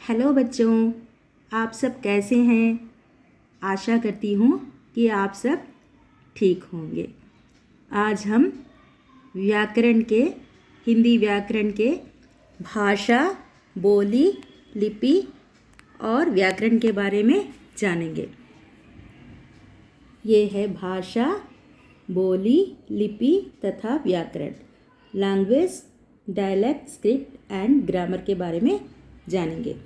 Hello बच्चों, आप सब कैसे हैं। आशा करती हूँ कि आप सब ठीक होंगे। आज हम हिंदी व्याकरण के भाषा, बोली, लिपि और व्याकरण के बारे में जानेंगे। ये है भाषा, बोली, लिपि तथा व्याकरण। Language, dialect, script and grammar के बारे में जानेंगे।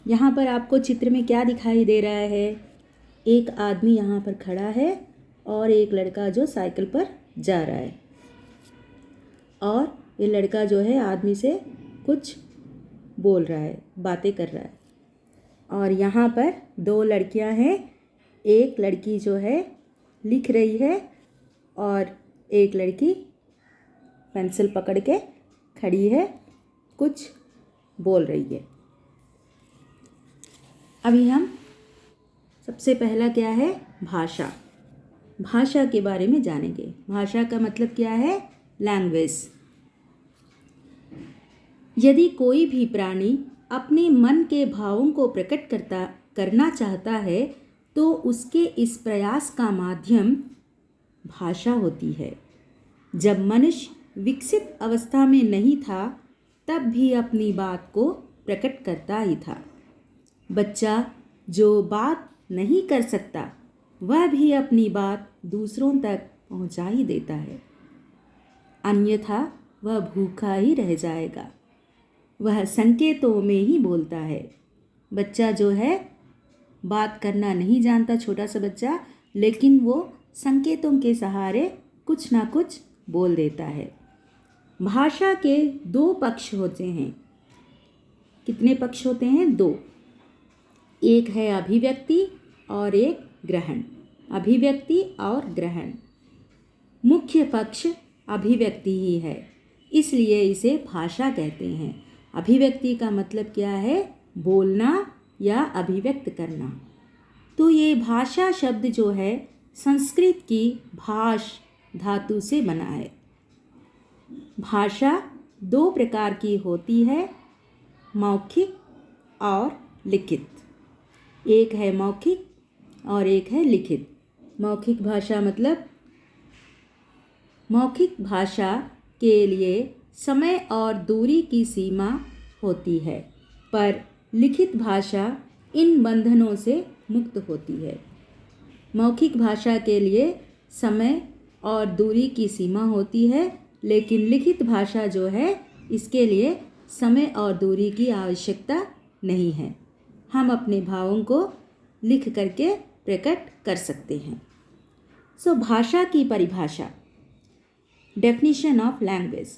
यहाँ पर आपको चित्र में क्या दिखाई दे रहा है? एक आदमी यहाँ पर खड़ा है और एक लड़का जो साइकिल पर जा रहा है, और ये लड़का जो है आदमी से कुछ बोल रहा है, बातें कर रहा है। और यहाँ पर दो लड़कियाँ हैं। एक लड़की जो है लिख रही है और एक लड़की पेंसिल पकड़ के खड़ी है, कुछ बोल रही है। अभी हम सबसे पहला क्या है? भाषा। भाषा के बारे में जानेंगे। भाषा का मतलब क्या है? लैंग्वेज। यदि कोई भी प्राणी अपने मन के भावों को प्रकट करना चाहता है तो उसके इस प्रयास का माध्यम भाषा होती है। जब मनुष्य विकसित अवस्था में नहीं था तब भी अपनी बात को प्रकट करता ही था। बच्चा जो बात नहीं कर सकता वह भी अपनी बात दूसरों तक पहुंचा ही देता है, अन्यथा वह भूखा ही रह जाएगा। वह संकेतों में ही बोलता है। बच्चा जो है बात करना नहीं जानता, छोटा सा बच्चा, लेकिन वो संकेतों के सहारे कुछ ना कुछ बोल देता है। भाषा के दो पक्ष होते हैं। कितने पक्ष होते हैं? दो। एक है अभिव्यक्ति और एक ग्रहण। अभिव्यक्ति और ग्रहण। मुख्य पक्ष अभिव्यक्ति ही है, इसलिए इसे भाषा कहते हैं। अभिव्यक्ति का मतलब क्या है? बोलना या अभिव्यक्त करना। तो ये भाषा शब्द जो है संस्कृत की भाष धातु से बना है। भाषा दो प्रकार की होती है, मौखिक और लिखित। एक है मौखिक और एक है लिखित। मौखिक भाषा मतलब मौखिक भाषा के लिए समय और दूरी की सीमा होती है, पर लिखित भाषा इन बंधनों से मुक्त होती है। मौखिक भाषा के लिए समय और दूरी की सीमा होती है, लेकिन लिखित भाषा जो है इसके लिए समय और दूरी की आवश्यकता नहीं है। हम अपने भावों को लिख करके प्रकट कर सकते हैं। भाषा की परिभाषा। Definition of language.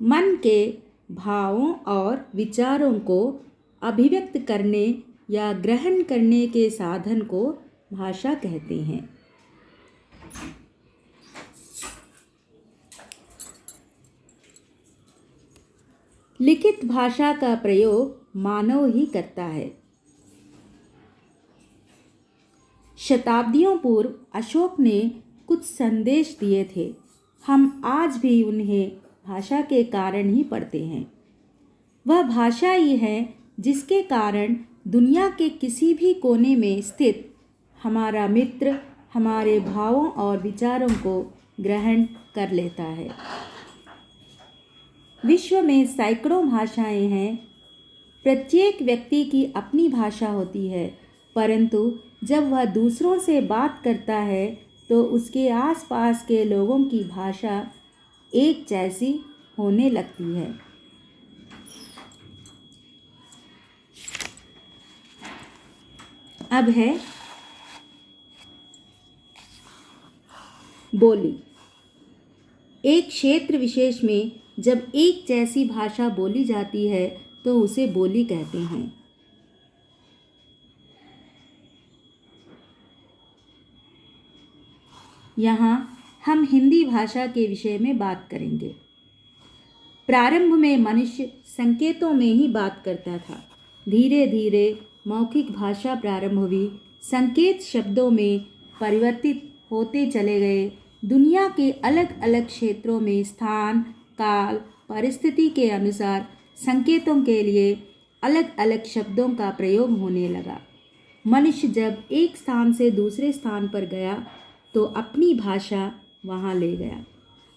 मन के भावों और विचारों को अभिव्यक्त करने या ग्रहण करने के साधन को भाषा कहते हैं। लिखित भाषा का प्रयोग मानव ही करता है। शताब्दियों पूर्व अशोक ने कुछ संदेश दिए थे। हम आज भी उन्हें भाषा के कारण ही पढ़ते हैं। वह भाषा ही है जिसके कारण दुनिया के किसी भी कोने में स्थित हमारा मित्र हमारे भावों और विचारों को ग्रहण कर लेता है। विश्व में सैकड़ों भाषाएं हैं। प्रत्येक व्यक्ति की अपनी भाषा होती है, परंतु जब वह दूसरों से बात करता है तो उसके आसपास के लोगों की भाषा एक जैसी होने लगती है। अब है बोली। एक क्षेत्र विशेष में जब एक जैसी भाषा बोली जाती है तो उसे बोली कहते हैं। यहाँ हम हिंदी भाषा के विषय में बात करेंगे। प्रारंभ में मनुष्य संकेतों में ही बात करता था। धीरे धीरे मौखिक भाषा प्रारंभ हुई। संकेत शब्दों में परिवर्तित होते चले गए। दुनिया के अलग अलग क्षेत्रों में स्थान, काल, परिस्थिति के अनुसार संकेतों के लिए अलग अलग शब्दों का प्रयोग होने लगा। मनुष्य जब एक स्थान से दूसरे स्थान पर गया तो अपनी भाषा वहाँ ले गया।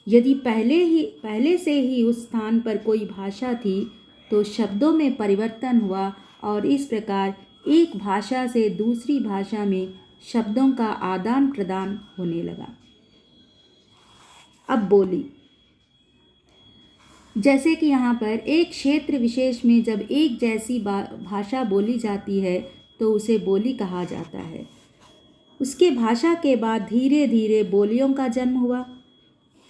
यदि पहले से ही उस स्थान पर कोई भाषा थी तो शब्दों में परिवर्तन हुआ और इस प्रकार एक भाषा से दूसरी भाषा में शब्दों का आदान प्रदान होने लगा। अब बोली, जैसे कि यहाँ पर एक क्षेत्र विशेष में जब एक जैसी भाषा बोली जाती है तो उसे बोली कहा जाता है। उसके भाषा के बाद धीरे धीरे बोलियों का जन्म हुआ।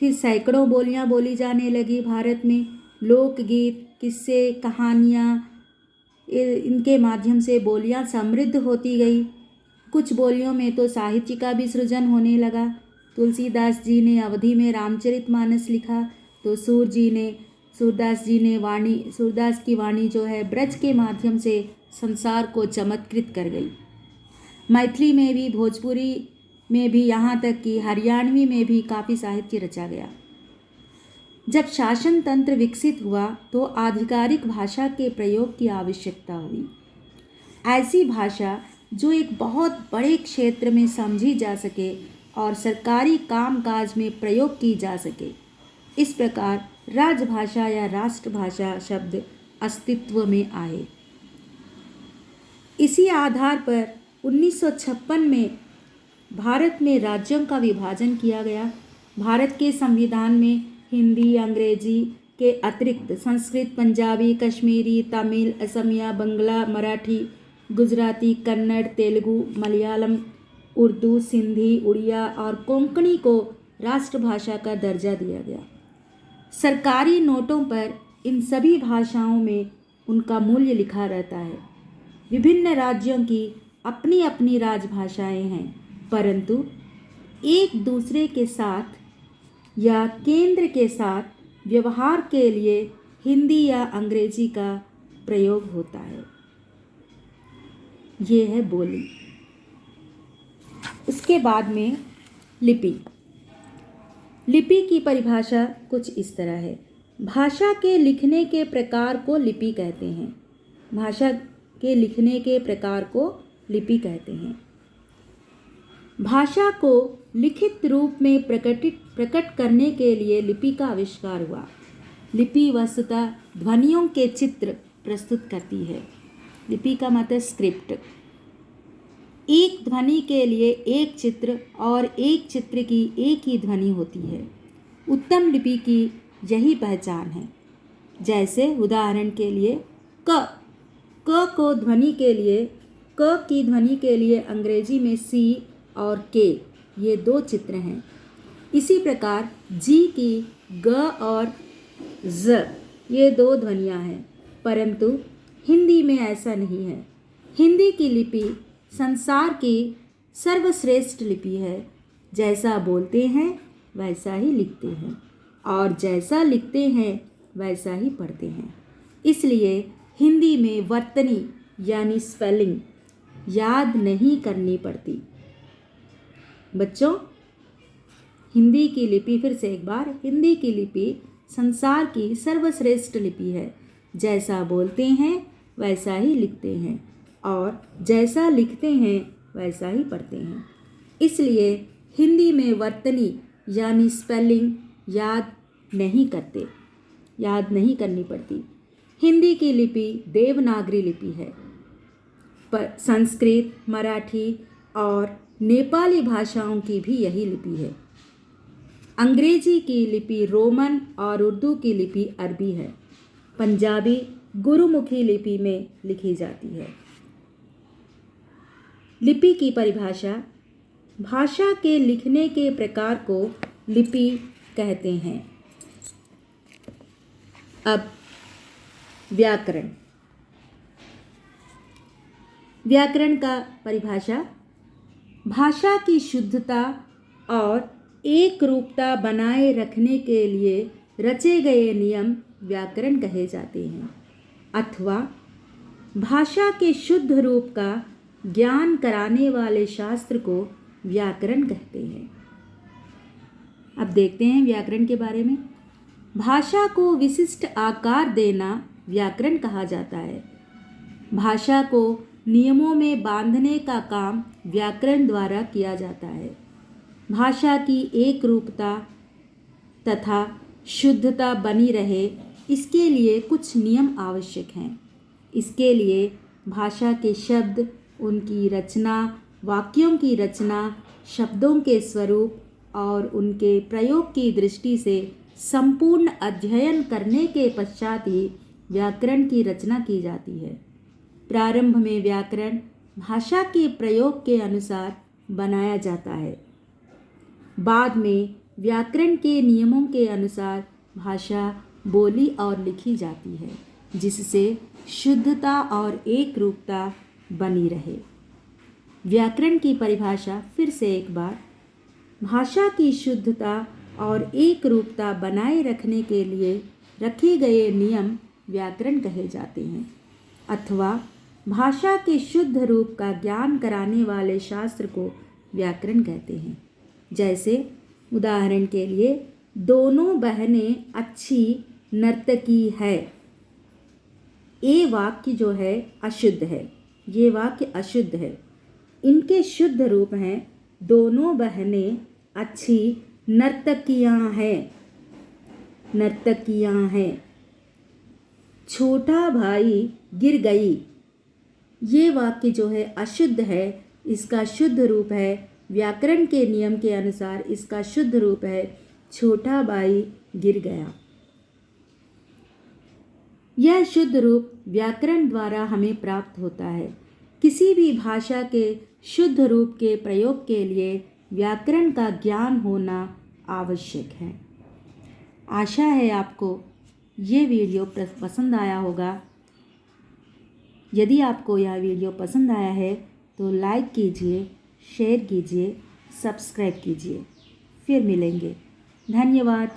फिर सैकड़ों बोलियां बोली जाने लगी भारत में। लोकगीत, किस्से, कहानियाँ, इनके माध्यम से बोलियां समृद्ध होती गई। कुछ बोलियों में तो साहित्य का भी सृजन होने लगा। तुलसीदास जी ने अवधि में रामचरितमानस लिखा तो सूरदास की वाणी जो है ब्रज के माध्यम से संसार को चमत्कृत कर गई। मैथिली में भी, भोजपुरी में भी, यहाँ तक कि हरियाणवी में भी काफ़ी साहित्य रचा गया। जब शासन तंत्र विकसित हुआ तो आधिकारिक भाषा के प्रयोग की आवश्यकता हुई। ऐसी भाषा जो एक बहुत बड़े क्षेत्र में समझी जा सके और सरकारी कामकाज में प्रयोग की जा सके। इस प्रकार राजभाषा या राष्ट्रभाषा शब्द अस्तित्व में आए। इसी आधार पर 1956 में भारत में राज्यों का विभाजन किया गया। भारत के संविधान में हिंदी, अंग्रेजी के अतिरिक्त संस्कृत, पंजाबी, कश्मीरी, तमिल, असमिया, बंगला, मराठी, गुजराती, कन्नड़, तेलुगु, मलयालम, उर्दू, सिंधी, उड़िया और कोंकणी को राष्ट्रभाषा का दर्जा दिया गया। सरकारी नोटों पर इन सभी भाषाओं में उनका मूल्य लिखा रहता है। विभिन्न राज्यों की अपनी अपनी राजभाषाएं हैं, परंतु एक दूसरे के साथ या केंद्र के साथ व्यवहार के लिए हिंदी या अंग्रेजी का प्रयोग होता है। ये है बोली। उसके बाद में लिपि। लिपि की परिभाषा कुछ इस तरह है। भाषा के लिखने के प्रकार को लिपि कहते हैं। भाषा के लिखने के प्रकार को लिपि कहते हैं। भाषा को लिखित रूप में प्रकट करने के लिए लिपि का आविष्कार हुआ। लिपि वस्तुतः ध्वनियों के चित्र प्रस्तुत करती है। लिपि का मतलब स्क्रिप्ट। एक ध्वनि के लिए एक चित्र और एक चित्र की एक ही ध्वनि होती है। उत्तम लिपि की यही पहचान है। जैसे उदाहरण के लिए क को ध्वनि के लिए, क की ध्वनि के लिए अंग्रेजी में सी और के, ये दो चित्र हैं। इसी प्रकार जी की ग और ज, ये दो ध्वनियाँ हैं, परंतु हिंदी में ऐसा नहीं है। हिंदी की लिपि संसार की सर्वश्रेष्ठ लिपि है। जैसा बोलते हैं वैसा ही लिखते हैं और जैसा लिखते हैं वैसा ही पढ़ते हैं। इसलिए हिंदी में वर्तनी यानी स्पेलिंग याद नहीं करनी पड़ती। बच्चों, हिंदी की लिपि, फिर से एक बार, हिंदी की लिपि संसार की सर्वश्रेष्ठ लिपि है। जैसा बोलते हैं वैसा ही लिखते हैं और जैसा लिखते हैं वैसा ही पढ़ते हैं। इसलिए हिंदी में वर्तनी यानी स्पेलिंग याद नहीं करनी पड़ती। हिंदी की लिपि देवनागरी लिपि है, पर संस्कृत, मराठी और नेपाली भाषाओं की भी यही लिपि है। अंग्रेजी की लिपि रोमन और उर्दू की लिपि अरबी है। पंजाबी गुरुमुखी लिपि में लिखी जाती है। लिपि की परिभाषा। भाषा के लिखने के प्रकार को लिपि कहते हैं। अब व्याकरण। व्याकरण का परिभाषा। भाषा की शुद्धता और एक रूपता बनाए रखने के लिए रचे गए नियम व्याकरण कहे जाते हैं, अथवा भाषा के शुद्ध रूप का ज्ञान कराने वाले शास्त्र को व्याकरण कहते हैं। अब देखते हैं व्याकरण के बारे में। भाषा को विशिष्ट आकार देना व्याकरण कहा जाता है। भाषा को नियमों में बांधने का काम व्याकरण द्वारा किया जाता है। भाषा की एक रूपता तथा शुद्धता बनी रहे, इसके लिए कुछ नियम आवश्यक हैं। इसके लिए भाषा के शब्द, उनकी रचना, वाक्यों की रचना, शब्दों के स्वरूप और उनके प्रयोग की दृष्टि से संपूर्ण अध्ययन करने के पश्चात ही व्याकरण की रचना की जाती है। प्रारंभ में व्याकरण भाषा के प्रयोग के अनुसार बनाया जाता है। बाद में व्याकरण के नियमों के अनुसार भाषा बोली और लिखी जाती है, जिससे शुद्धता और एक रूपता बनी रहे। व्याकरण की परिभाषा फिर से एक बार। भाषा की शुद्धता और एक रूपता बनाए रखने के लिए रखे गए नियम व्याकरण कहे जाते हैं, अथवा भाषा के शुद्ध रूप का ज्ञान कराने वाले शास्त्र को व्याकरण कहते हैं। जैसे उदाहरण के लिए, दोनों बहनें अच्छी नर्तकी है। ये वाक्य जो है अशुद्ध है, ये वाक्य अशुद्ध है। इनके शुद्ध रूप हैं, दोनों बहनें अच्छी नर्तकियां हैं, नर्तकियां हैं। छोटा भाई गिर गई, ये वाक्य जो है अशुद्ध है। इसका शुद्ध रूप है, व्याकरण के नियम के अनुसार इसका शुद्ध रूप है, छोटा भाई गिर गया। यह शुद्ध रूप व्याकरण द्वारा हमें प्राप्त होता है। किसी भी भाषा के शुद्ध रूप के प्रयोग के लिए व्याकरण का ज्ञान होना आवश्यक है। आशा है आपको ये वीडियो पसंद आया होगा। यदि आपको यह वीडियो पसंद आया है तो लाइक कीजिए, शेयर कीजिए, सब्सक्राइब कीजिए। फिर मिलेंगे। धन्यवाद।